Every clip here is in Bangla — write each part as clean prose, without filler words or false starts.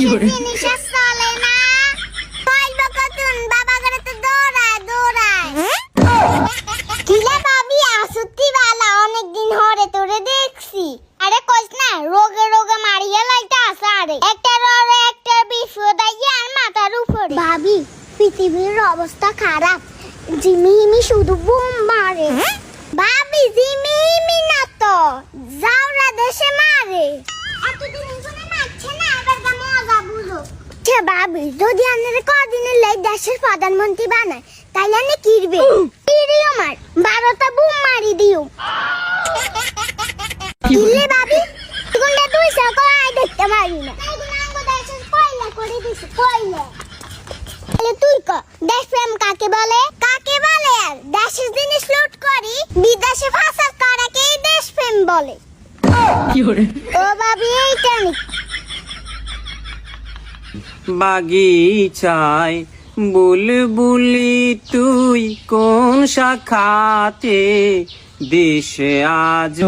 জিনিস চলে না কইবা কতন বাবা করে তো দৌড়ায় কিলে ভাবি আসুতি বালা অনেক দিন হরে তোরে দেখছি আরে কইস না রোগে রোগে মারিয়া লাইতা আছে আরে একটা ররে একটা বিপদ আইয়া আর মাথার উপরে ভাবি পৃথিবীর অবস্থা খারাপ জিমিমি শুধু বুম মারে ভাবি জিমিমি না তো জাউরা দেশে মারে এতদিন ইগুনে মারছে না এবার গা মজা বুঝো কে ভাবি যদি আনের কদিনের লাই দেশের প্রধানমন্ত্রী বানায় তাইলে নে কিরবে কিরিও মার 12টা বুম মারি দিও কিলে ভাবি গুন্ডা তুই সকল আই দেখতে পারি না এগুলো আঙ্গ দেশের কয়লা করে দিছে কয়লা তুই ক দেশ প্রেম কাকে বলে আর দেশের জিনিস লুট করি বিদেশে ফাসাদ করাকে দেশ প্রেম বলে ও ভাবি এইটা নি বাগিচায় বুলবুলি তুই কোন শাখাতে দেশে আজ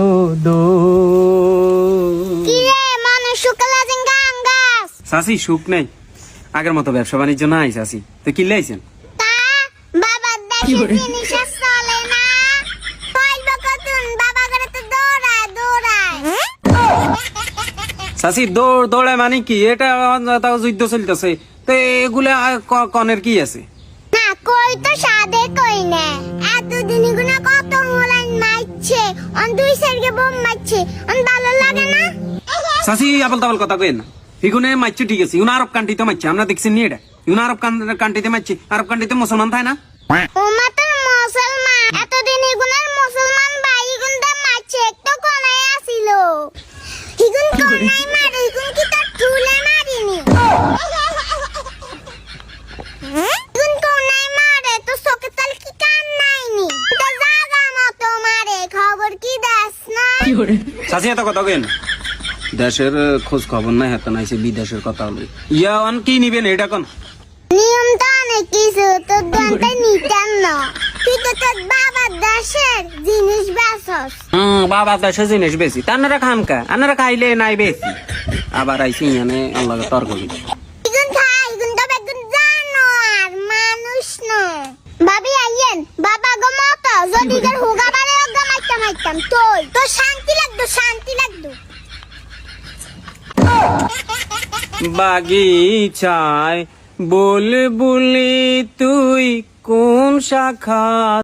কি রে মনে শুকলা গাঙ্গাস সাসি সুখ নেই আগের মতো ব্যবসা বাণিজ্য নাই সাসি তো কি লাইছেন তা বাবার দেশের জিনিস চলে না কইবা কতন বাবা করে তো দৌড়ায় সাসি দৌড়ে মানে কি এটা তাও যুদ্ধ চলতেছে তো এগুলা কনের কি আছে না কই তো সাদে কই না এতদিন গুনা কত মোলাইন মারছে অন দুই সাইডে বোম মারছে অন ভালো লাগে না সাসি আবল তাবল কথা কইেন না ইগুনে মারছে ঠিক আছে ইগুন আরব কান্ট্রিতে মারছে আমরা দেখছি নি এটা ইগুন আরব কান্ট্রিতে মারছে আরব কান্ট্রিতে মুসলমান থাকে না ওমা তো মুসলমান এতদিন গুনার মুসলমান ভাই গুন দা মারছে একটু কোনায় আসিল ইগুন কোনায় মারে ইগুন কি তার চুলে মারিনি ইগুন কোনায় মারে তো চোখে তাল কি কান নাইনি তো জাগা মতো মারে খবর কি দাস না সাসি এত কথা কইেন দেশের খোঁজ খবর নাই হাতে নাইছে বিদেশের কথা হলো ইয়া অন কি নিবেন এটা কোন নিয়ম তো অনেক কিছু তোর দন্তে নিতাম না তুই তো তোর বাবার দেশের জিনিস বেচস বাবা দেশের জিনিস বেশি তানারা খামকা আনারা খাইলে নাই বেশি আবার আইসি ইয়ানে আল্লাহ তর্ক করি ইগুন খাই ইগুন তো বেগুন জানো আর মানুষ না ভাবি আইয়েন বাবা গো মত যদি তোর হুগা বারে ওগা মাইতাম তো শান্তি লাগতো বাগিচায় বুলবুলি তুই কোন শাখা